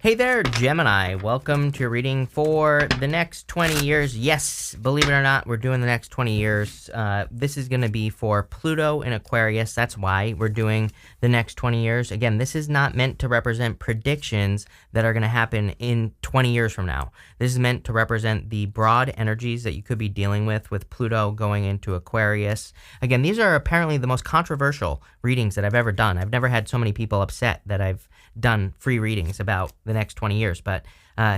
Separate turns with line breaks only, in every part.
Hey there, Gemini. Welcome to your reading for the next 20 years. Yes, believe it or not, we're doing the next 20 years. This is going to be for Pluto in Aquarius. That's why we're doing the next 20 years. Again, this is not meant to represent predictions that are going to happen in 20 years from now. This is meant to represent the broad energies that you could be dealing with Pluto going into Aquarius. Again, these are apparently the most controversial readings that I've ever done. I've never had so many people upset that I've done free readings about the next 20 years, but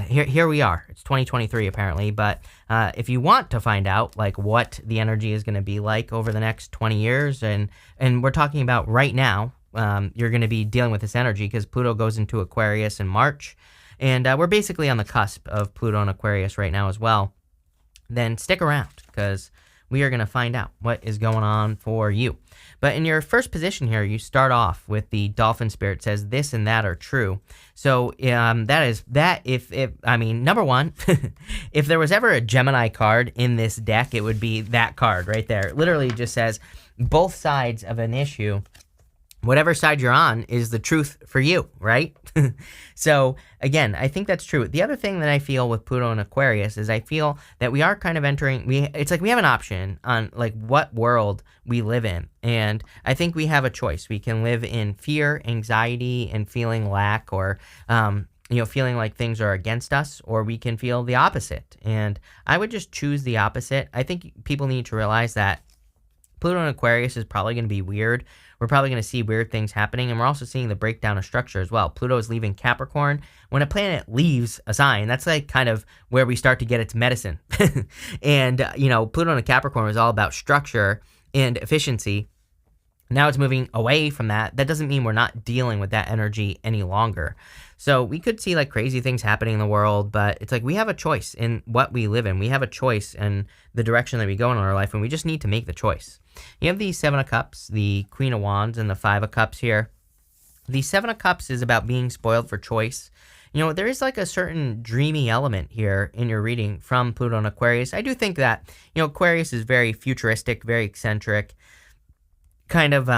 here we are. It's 2023 apparently, but if you want to find out like what the energy is going to be like over the next 20 years, and we're talking about right now, you're going to be dealing with this energy because Pluto goes into Aquarius in March, and we're basically on the cusp of Pluto and Aquarius right now as well. Then stick around because we are going to find out what is going on for you. But in your first position here, you start off with the dolphin spirit. It says this and that are true. So that is that. I mean, number one, if there was ever a Gemini card in this deck, it would be that card right there. It literally just says both sides of an issue. Whatever side you're on is the truth for you, right? So, again, I think that's true. The other thing that I feel with Pluto and Aquarius is I feel that we are kind of entering, it's like we have an option on like what world we live in. And I think we have a choice. We can live in fear, anxiety, and feeling lack, or feeling like things are against us, or we can feel the opposite. And I would just choose the opposite. I think people need to realize that Pluto and Aquarius is probably going to be weird. We're probably going to see weird things happening, and we're also seeing the breakdown of structure as well. Pluto is leaving Capricorn. When a planet leaves a sign, that's like kind of where we start to get its medicine. And, Pluto and Capricorn was all about structure and efficiency. Now it's moving away from that. That doesn't mean we're not dealing with that energy any longer. So we could see like crazy things happening in the world, but it's like we have a choice in what we live in. We have a choice in the direction that we go in our life, and we just need to make the choice. You have the Seven of Cups, the Queen of Wands, and the Five of Cups here. The Seven of Cups is about being spoiled for choice. There is like a certain dreamy element here in your reading from Pluto and Aquarius. I do think that, Aquarius is very futuristic, very eccentric, kind of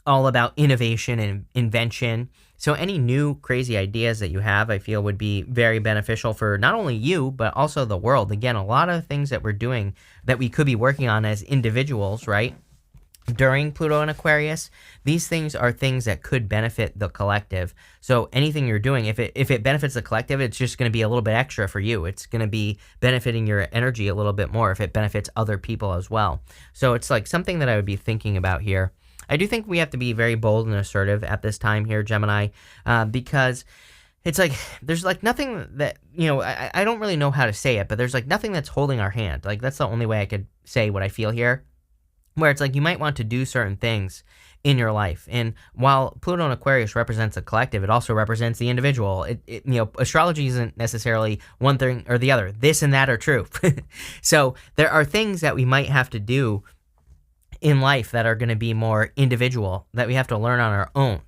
all about innovation and invention. So any new crazy ideas that you have, I feel would be very beneficial for not only you, but also the world. Again, a lot of things that we're doing that we could be working on as individuals, right? During Pluto and Aquarius, these things are things that could benefit the collective. So anything you're doing, if it benefits the collective, it's just going to be a little bit extra for you. It's going to be benefiting your energy a little bit more if it benefits other people as well. So it's like something that I would be thinking about here. I do think we have to be very bold and assertive at this time here, Gemini, because it's like there's like nothing that, I don't really know how to say it, but there's like nothing that's holding our hand. Like that's the only way I could say what I feel here, where it's like you might want to do certain things in your life. And while Pluto and Aquarius represents a collective, it also represents the individual. Astrology isn't necessarily one thing or the other. This and that are true. So there are things that we might have to do in life that are going to be more individual, that we have to learn on our own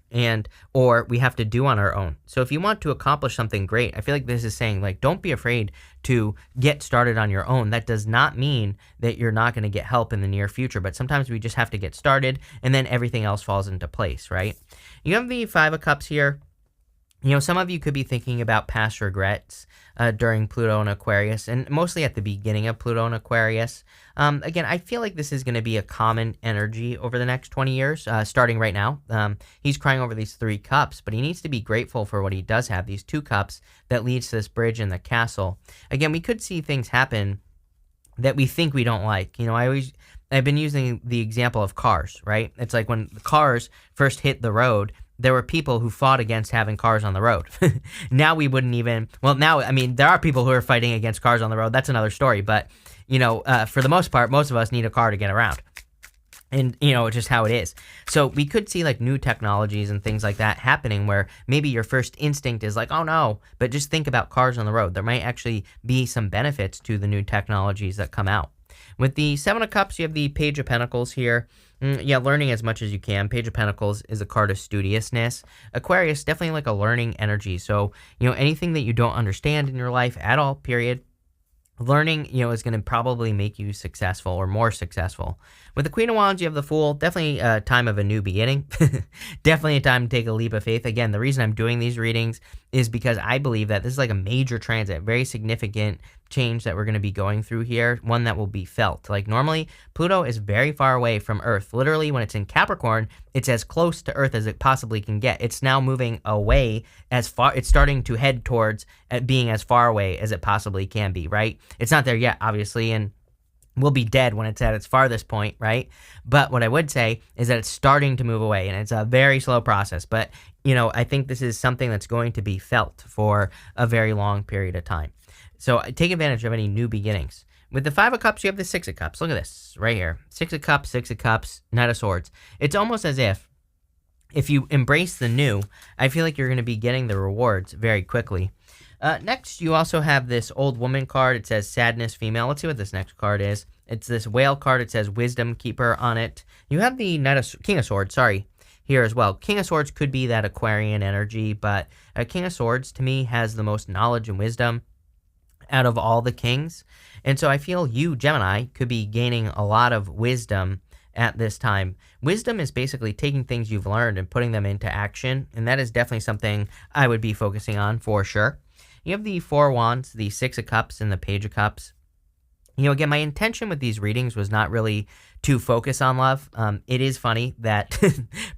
or we have to do on our own. So if you want to accomplish something great, I feel like this is saying like, don't be afraid to get started on your own. That does not mean that you're not going to get help in the near future, but sometimes we just have to get started and then everything else falls into place, right? You have the Five of Cups here. Some of you could be thinking about past regrets during Pluto and Aquarius, and mostly at the beginning of Pluto and Aquarius. Again, I feel like this is going to be a common energy over the next 20 years, starting right now. He's crying over these three cups, but he needs to be grateful for what he does have, these two cups that leads to this bridge in the castle. Again, we could see things happen that we think we don't like. I've been using the example of cars, right? It's like when the cars first hit the road, there were people who fought against having cars on the road. Now we wouldn't even, there are people who are fighting against cars on the road. That's another story. But, for the most part, most of us need a car to get around. And, it's just how it is. So we could see like new technologies and things like that happening where maybe your first instinct is like, oh no, but just think about cars on the road. There might actually be some benefits to the new technologies that come out. With the Seven of Cups, you have the Page of Pentacles here. Learning as much as you can. Page of Pentacles is a card of studiousness. Aquarius, definitely like a learning energy. So, anything that you don't understand in your life at all, period, Learning, is going to probably make you successful or more successful. With the Queen of Wands, you have the Fool. Definitely a time of a new beginning. Definitely a time to take a leap of faith. Again, the reason I'm doing these readings is because I believe that this is like a major transit, very significant change that we're going to be going through here, one that will be felt. Like normally, Pluto is very far away from Earth. Literally, when it's in Capricorn, it's as close to Earth as it possibly can get. It's now moving away as far, it's starting to head towards being as far away as it possibly can be, right? It's not there yet, obviously, and will be dead when it's at its farthest point, right? But what I would say is that it's starting to move away, and it's a very slow process. But, I think this is something that's going to be felt for a very long period of time. So take advantage of any new beginnings. With the Five of Cups, you have the Six of Cups. Look at this right here. Six of Cups, Knight of Swords. It's almost as if you embrace the new, I feel like you're going to be getting the rewards very quickly. Next, you also have this Old Woman card. It says Sadness Female. Let's see what this next card is. It's this Whale card. It says Wisdom Keeper on it. You have the King of Swords, here as well. King of Swords could be that Aquarian energy, but King of Swords, to me, has the most knowledge and wisdom out of all the kings. And so I feel you, Gemini, could be gaining a lot of wisdom at this time. Wisdom is basically taking things you've learned and putting them into action, and that is definitely something I would be focusing on for sure. You have the Four of Wands, the Six of Cups, and the Page of Cups. Again, my intention with these readings was not really to focus on love. It is funny that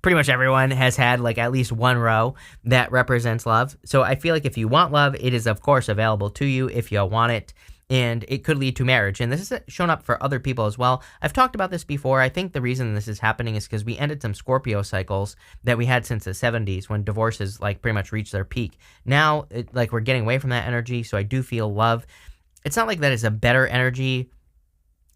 pretty much everyone has had like at least one row that represents love. So I feel like if you want love, it is of course available to you if you want it. And it could lead to marriage. And this has shown up for other people as well. I've talked about this before. I think the reason this is happening is because we ended some Scorpio cycles that we had since the 70s when divorces like pretty much reached their peak. Now, we're getting away from that energy, so I do feel love. It's not like that is a better energy.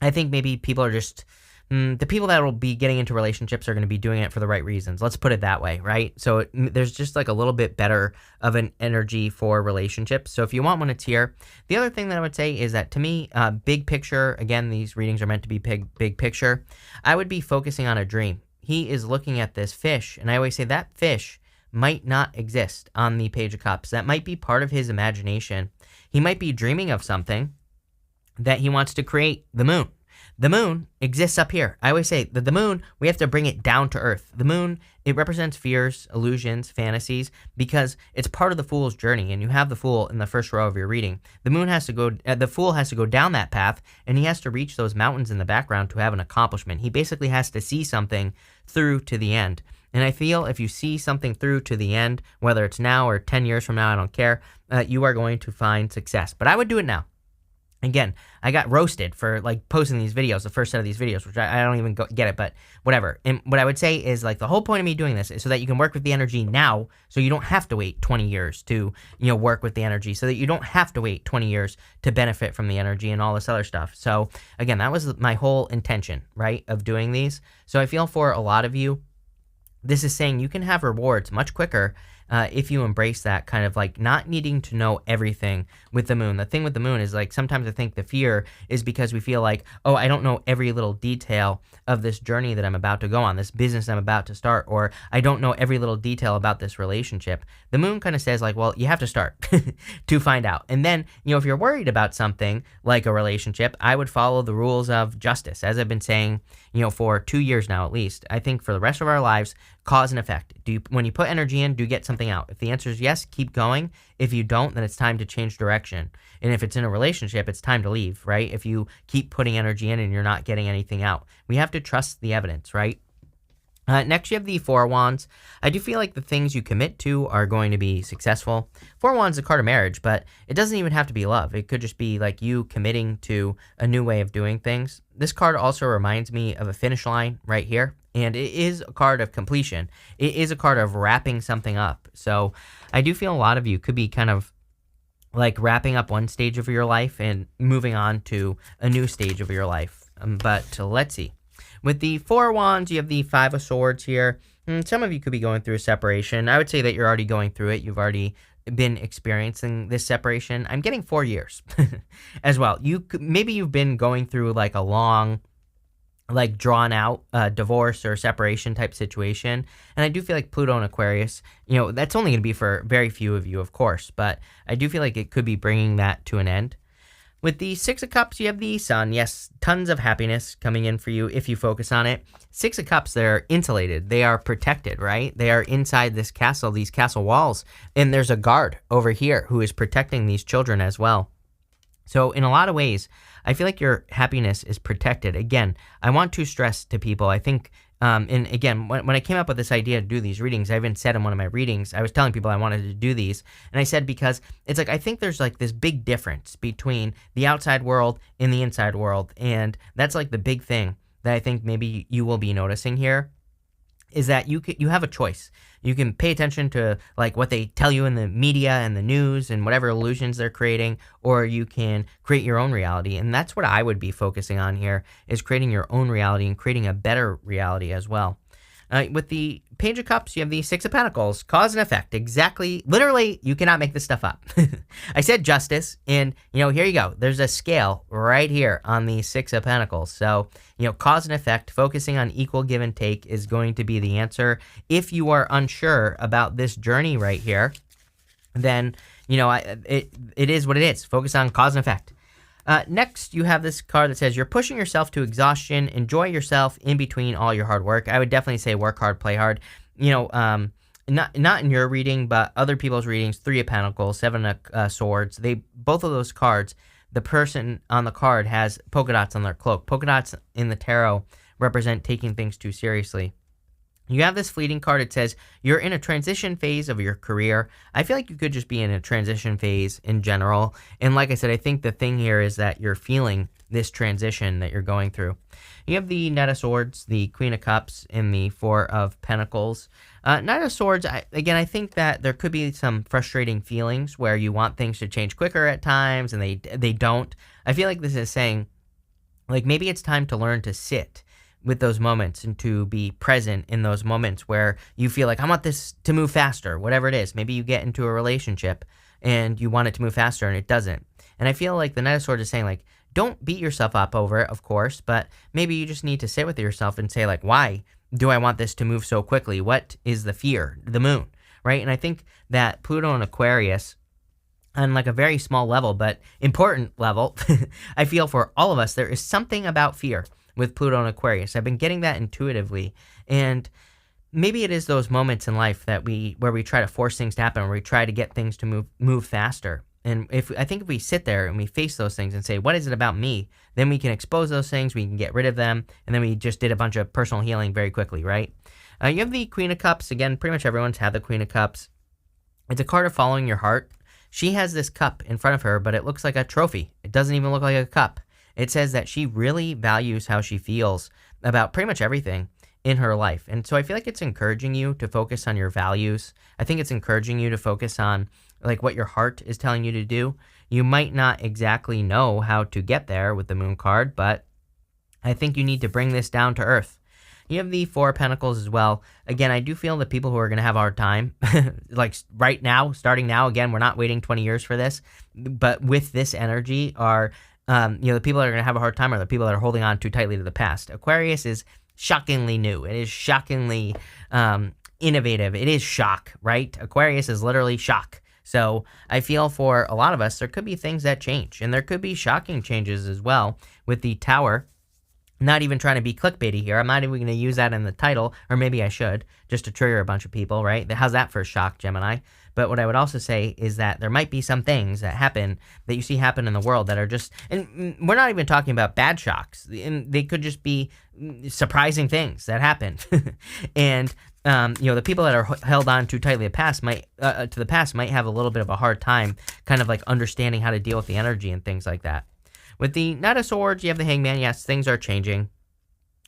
I think maybe people are just... the people that will be getting into relationships are going to be doing it for the right reasons. Let's put it that way, right? So there's just like a little bit better of an energy for relationships. So if you want one, it's here. The other thing that I would say is that to me, big picture, again, these readings are meant to be big picture. I would be focusing on a dream. He is looking at this fish, and I always say that fish might not exist on the Page of Cups. That might be part of his imagination. He might be dreaming of something that he wants to create, the moon. The moon exists up here. I always say that the moon, we have to bring it down to earth. The moon, it represents fears, illusions, fantasies, because it's part of the Fool's journey, and you have the Fool in the first row of your reading. The Fool has to go down that path, and he has to reach those mountains in the background to have an accomplishment. He basically has to see something through to the end. And I feel if you see something through to the end, whether it's now or 10 years from now, I don't care, you are going to find success. But I would do it now. Again, I got roasted for posting these videos, the first set of these videos, which I don't even get it, but whatever. And what I would say is the whole point of me doing this is so that you can work with the energy now, so you don't have to wait 20 years to, work with the energy, so that you don't have to wait 20 years to benefit from the energy and all this other stuff. So again, that was my whole intention, right, of doing these. So I feel for a lot of you, this is saying you can have rewards much quicker if you embrace that kind of not needing to know everything with the moon. The thing with the moon is sometimes I think the fear is because we feel oh, I don't know every little detail of this journey that I'm about to go on, this business I'm about to start, or I don't know every little detail about this relationship. The moon kind of says well, you have to start to find out. And then, if you're worried about something like a relationship, I would follow the rules of justice. As I've been saying, for 2 years now at least, I think for the rest of our lives, cause and effect. When you put energy in, do you get something out? If the answer is yes, keep going. If you don't, then it's time to change direction. And if it's in a relationship, it's time to leave, right? If you keep putting energy in and you're not getting anything out. We have to trust the evidence, right? Next, you have the Four of Wands. I do feel like the things you commit to are going to be successful. Four of Wands is a card of marriage, but it doesn't even have to be love. It could just be you committing to a new way of doing things. This card also reminds me of a finish line right here, and it is a card of completion. It is a card of wrapping something up. So I do feel a lot of you could be kind of wrapping up one stage of your life and moving on to a new stage of your life. But let's see. With the Four of Wands, you have the Five of Swords here. Some of you could be going through a separation. I would say that you're already going through it. You've already been experiencing this separation. I'm getting 4 years as well. Maybe you've been going through a long, drawn out divorce or separation type situation. And I do feel like Pluto and Aquarius, that's only going to be for very few of you, of course. But I do feel like it could be bringing that to an end. With the Six of Cups, you have the Sun. Yes, tons of happiness coming in for you if you focus on it. Six of Cups, they're insulated. They are protected, right? They are inside this castle, these castle walls. And there's a guard over here who is protecting these children as well. So in a lot of ways, I feel like your happiness is protected. Again, I want to stress to people, I think, and again, when I came up with this idea to do these readings, I even said in one of my readings, I was telling people I wanted to do these. And I said, because it's like, I think there's like this big difference between the outside world and the inside world. And that's like the big thing that I think maybe you will be noticing here, is that you have a choice. You can pay attention to like what they tell you in the media and the news and whatever illusions they're creating, or you can create your own reality. And that's what I would be focusing on here, is creating your own reality and creating a better reality as well. With the Page of Cups, you have the Six of Pentacles, cause and effect. Exactly, literally, you cannot make this stuff up. I said justice, and, here you go. There's a scale right here on the Six of Pentacles. So, cause and effect, focusing on equal give and take is going to be the answer. If you are unsure about this journey right here, then, it is what it is. Focus on cause and effect. Next, you have this card that says, you're pushing yourself to exhaustion. Enjoy yourself in between all your hard work. I would definitely say work hard, play hard. Not in your reading, but other people's readings. Three of Pentacles, Seven of Swords. Both of those cards, the person on the card has polka dots on their cloak. Polka dots in the tarot represent taking things too seriously. You have this fleeting card. It says, you're in a transition phase of your career. I feel like you could just be in a transition phase in general. And like I said, I think the thing here is that you're feeling this transition that you're going through. You have the Knight of Swords, the Queen of Cups, and the Four of Pentacles. Knight of Swords, I think that there could be some frustrating feelings where you want things to change quicker at times and they don't. I feel like this is saying, like, maybe it's time to learn to sit with those moments and to be present in those moments where you feel like, I want this to move faster, whatever it is. Maybe you get into a relationship and you want it to move faster and it doesn't. And I feel like the Knight of Swords is saying, like, don't beat yourself up over it, of course, but maybe you just need to sit with yourself and say, like, why do I want this to move so quickly? What is the fear? The moon, right? And I think that Pluto and Aquarius, on like a very small level, but important level, I feel for all of us, there is something about fear with Pluto and Aquarius. I've been getting that intuitively, and maybe it is those moments in life that where we try to force things to happen, where we try to get things to move faster. And I think if we sit there and we face those things and say, what is it about me? Then we can expose those things, we can get rid of them, and then we just did a bunch of personal healing very quickly, right? You have the Queen of Cups. Again, pretty much everyone's had the Queen of Cups. It's a card of following your heart. She has this cup in front of her, but it looks like a trophy. It doesn't even look like a cup. It says that she really values how she feels about pretty much everything in her life. And so I feel like it's encouraging you to focus on your values. I think it's encouraging you to focus on like what your heart is telling you to do. You might not exactly know how to get there with the Moon card, but I think you need to bring this down to earth. You have the Four of Pentacles as well. Again, I do feel that people who are going to have a hard time, like right now, starting now, again, we're not waiting 20 years for this, but with this energy are, the people that are going to have a hard time are the people that are holding on too tightly to the past. Aquarius is shockingly new. It is shockingly innovative. It is shock, right? Aquarius is literally shock. So I feel for a lot of us, there could be things that change, and there could be shocking changes as well with the Tower. Not even trying to be clickbaity here. I'm not even going to use that in the title, or maybe I should, just to trigger a bunch of people, right? How's that for a shock, Gemini? But what I would also say is that there might be some things that happen, that you see happen in the world that are just, and we're not even talking about bad shocks. And they could just be surprising things that happen. And, the people that are held on too tightly to the past might have a little bit of a hard time kind of like understanding how to deal with the energy and things like that. With the Knight of Swords, you have the Hangman. Yes, things are changing.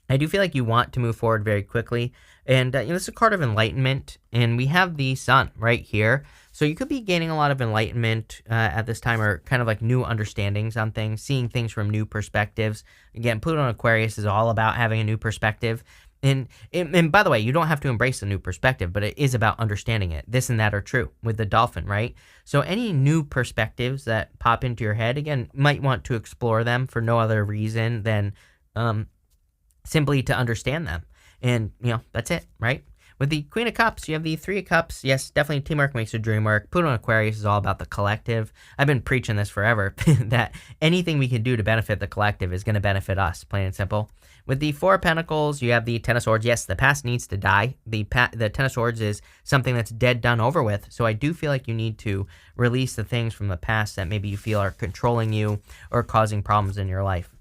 I do feel like you want to move forward very quickly. And, this is a card of enlightenment. And we have the Sun right here. So you could be gaining a lot of enlightenment at this time, or kind of like new understandings on things, seeing things from new perspectives. Again, Pluto and Aquarius is all about having a new perspective. And by the way, you don't have to embrace the new perspective, but it is about understanding it. This and that are true with the Dolphin, right? So any new perspectives that pop into your head, again, might want to explore them for no other reason than simply to understand them. And, that's it, right? With the Queen of Cups, you have the Three of Cups. Yes, definitely teamwork makes the dream work. Pluto and Aquarius is all about the collective. I've been preaching this forever, that anything we can do to benefit the collective is going to benefit us, plain and simple. With the Four of Pentacles, you have the Ten of Swords. Yes, the past needs to die. The Ten of Swords is something that's dead, done, over with. So I do feel like you need to release the things from the past that maybe you feel are controlling you or causing problems in your life.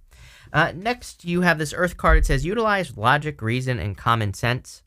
Next, you have this Earth card. It says, utilize logic, reason, and common sense.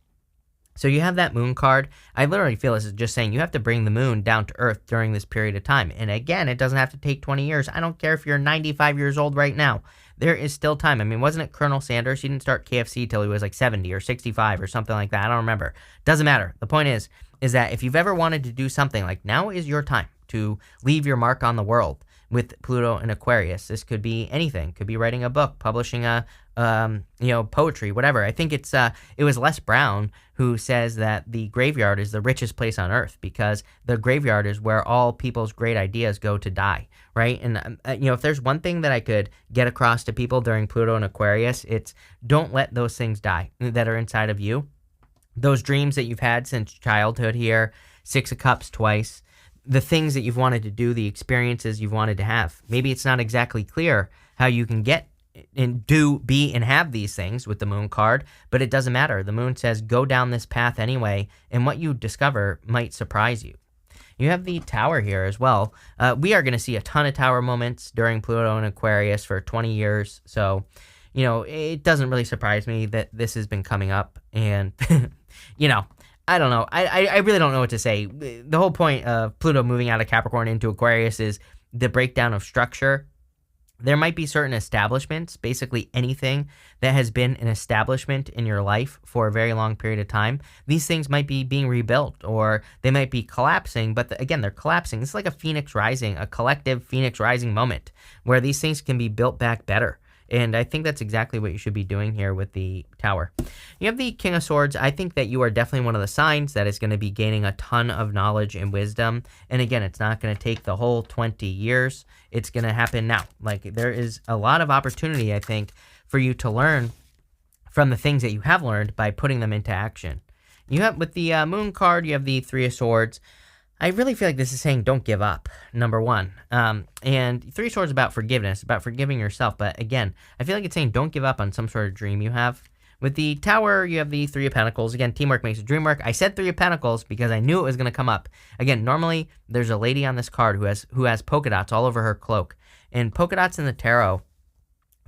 So you have that Moon card. I literally feel this is just saying you have to bring the moon down to Earth during this period of time. And again, it doesn't have to take 20 years. I don't care if you're 95 years old right now. There is still time. I mean, wasn't it Colonel Sanders? He didn't start KFC till he was like 70 or 65 or something like that. I don't remember. Doesn't matter. The point is that if you've ever wanted to do something, like now is your time to leave your mark on the world. With Pluto and Aquarius, this could be anything. Could be writing a book, publishing a, poetry, whatever. I think it was Les Brown who says that the graveyard is the richest place on earth because the graveyard is where all people's great ideas go to die, right? And, if there's one thing that I could get across to people during Pluto and Aquarius, it's don't let those things die that are inside of you. Those dreams that you've had since childhood here, Six of Cups twice, the things that you've wanted to do, the experiences you've wanted to have. Maybe it's not exactly clear how you can get and be and have these things with the Moon card, but it doesn't matter. The Moon says go down this path anyway, and what you discover might surprise you. You have the Tower here as well. We are going to see a ton of Tower moments during Pluto and Aquarius for 20 years, so it doesn't really surprise me that this has been coming up, and I don't know. I really don't know what to say. The whole point of Pluto moving out of Capricorn into Aquarius is the breakdown of structure. There might be certain establishments, basically anything that has been an establishment in your life for a very long period of time. These things might be being rebuilt or they might be collapsing, but again, they're collapsing. It's like a phoenix rising, a collective phoenix rising moment where these things can be built back better. And I think that's exactly what you should be doing here with the Tower. You have the King of Swords. I think that you are definitely one of the signs that is going to be gaining a ton of knowledge and wisdom. And again, it's not going to take the whole 20 years. It's going to happen now. Like, there is a lot of opportunity, I think, for you to learn from the things that you have learned by putting them into action. You have, with the Moon card, you have the Three of Swords. I really feel like this is saying don't give up, number one. And Three of Swords is about forgiveness, about forgiving yourself. But again, I feel like it's saying don't give up on some sort of dream you have. With the Tower, you have the Three of Pentacles. Again, teamwork makes the dream work. I said Three of Pentacles because I knew it was going to come up. Again, normally there's a lady on this card who has polka dots all over her cloak. And polka dots in the tarot,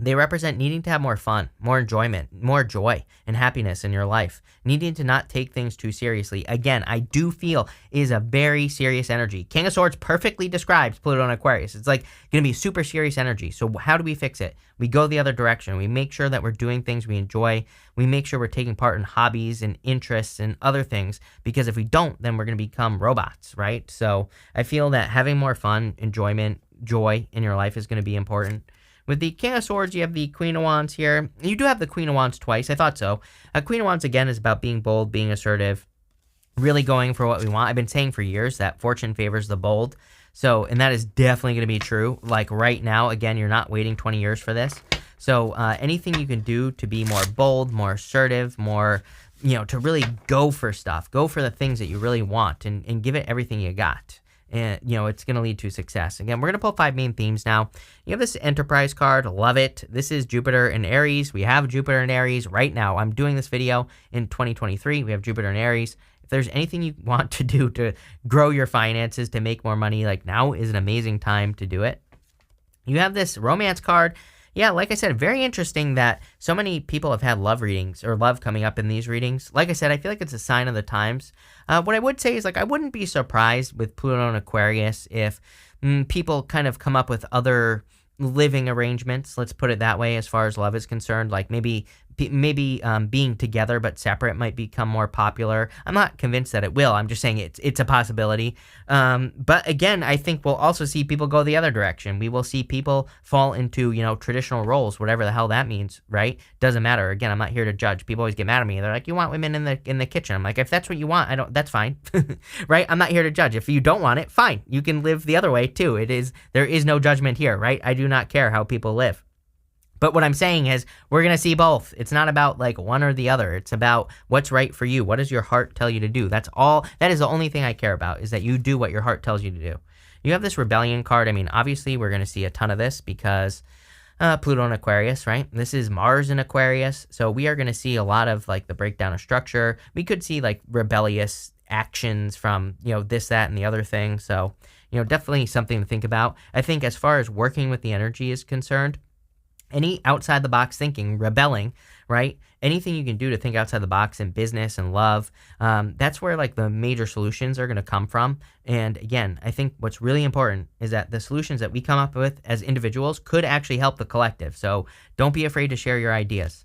they represent needing to have more fun, more enjoyment, more joy and happiness in your life. Needing to not take things too seriously. Again, I do feel is a very serious energy. King of Swords perfectly describes Pluto and Aquarius. It's like going to be super serious energy. So how do we fix it? We go the other direction. We make sure that we're doing things we enjoy. We make sure we're taking part in hobbies and interests and other things. Because if we don't, then we're going to become robots, right? So I feel that having more fun, enjoyment, joy in your life is going to be important. With the King of Swords, you have the Queen of Wands here. You do have the Queen of Wands twice. I thought so. Queen of Wands, again, is about being bold, being assertive, really going for what we want. I've been saying for years that fortune favors the bold. So, and that is definitely going to be true. Like right now, again, you're not waiting 20 years for this. So anything you can do to be more bold, more assertive, more, to really go for stuff. Go for the things that you really want and give it everything you got. And, it's going to lead to success. Again, we're going to pull 5 main themes now. You have this Enterprise card. Love it. This is Jupiter and Aries. We have Jupiter and Aries right now. I'm doing this video in 2023. We have Jupiter and Aries. If there's anything you want to do to grow your finances, to make more money, like now is an amazing time to do it. You have this Romance card. Yeah, like I said, very interesting that so many people have had love readings or love coming up in these readings. Like I said, I feel like it's a sign of the times. What I would say is, I wouldn't be surprised with Pluto and Aquarius if people kind of come up with other living arrangements, let's put it that way, as far as love is concerned. Like maybe being together but separate might become more popular. I'm not convinced that it will. I'm just saying it's a possibility. But again, I think we'll also see people go the other direction. We will see people fall into, traditional roles, whatever the hell that means, right? Doesn't matter. Again, I'm not here to judge. People always get mad at me. They're like, you want women in the kitchen. I'm like, if that's what you want, that's fine. Right? I'm not here to judge. If you don't want it, fine. You can live the other way too. There is no judgment here, right? I do not care how people live. But what I'm saying is we're going to see both. It's not about like one or the other. It's about what's right for you. What does your heart tell you to do? That's all. That is the only thing I care about, is that you do what your heart tells you to do. You have this rebellion card. I mean, obviously we're going to see a ton of this because Pluto in Aquarius, right? This is Mars in Aquarius. So we are going to see a lot of like the breakdown of structure. We could see like rebellious actions from, this, that, and the other thing. So, definitely something to think about. I think as far as working with the energy is concerned, any outside the box thinking, rebelling, right? Anything you can do to think outside the box in business and love, that's where like the major solutions are going to come from. And again, I think what's really important is that the solutions that we come up with as individuals could actually help the collective. So don't be afraid to share your ideas.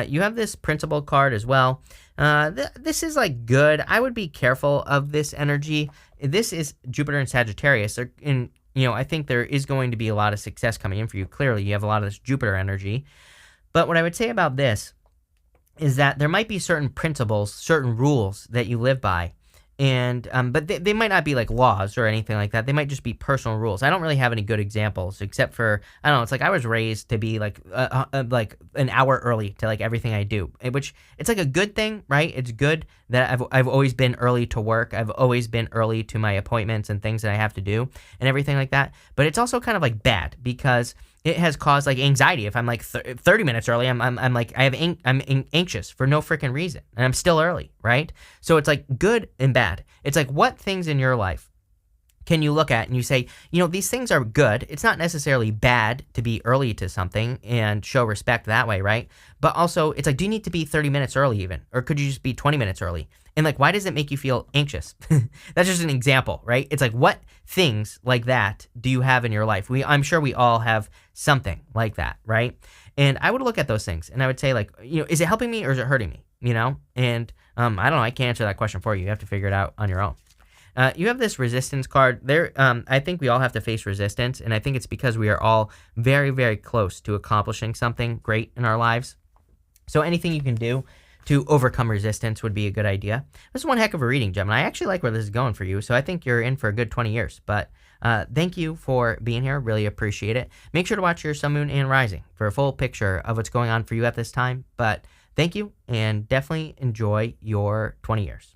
You have this principle card as well. This is like good. I would be careful of this energy. This is Jupiter and Sagittarius. They're in, I think there is going to be a lot of success coming in for you. Clearly, you have a lot of this Jupiter energy. But what I would say about this is that there might be certain principles, certain rules that you live by. And but they might not be like laws or anything like that. They might just be personal rules. I don't really have any good examples except for, I don't know, it's like I was raised to be like an hour early to like everything I do, which it's like a good thing, right? It's good that I've always been early to work. I've always been early to my appointments and things that I have to do and everything like that. But it's also kind of like bad because it has caused like anxiety. If I'm like 30 minutes early, I'm like I'm anxious for no freaking reason, and I'm still early, right? So it's like good and bad. It's like what things in your life can you look at and you say, these things are good. It's not necessarily bad to be early to something and show respect that way, right? But also, it's like, do you need to be 30 minutes early even? Or could you just be 20 minutes early? And like, why does it make you feel anxious? That's just an example, right? It's like, what things like that do you have in your life? I'm sure we all have something like that, right? And I would look at those things and I would say like, is it helping me or is it hurting me? And I don't know. I can't answer that question for you. You have to figure it out on your own. You have this resistance card there. I think we all have to face resistance, and I think it's because we are all very, very close to accomplishing something great in our lives. So anything you can do to overcome resistance would be a good idea. This is one heck of a reading, Gemini. I actually like where this is going for you, so I think you're in for a good 20 years. But thank you for being here. Really appreciate it. Make sure to watch your sun, moon, and rising for a full picture of what's going on for you at this time. But thank you, and definitely enjoy your 20 years.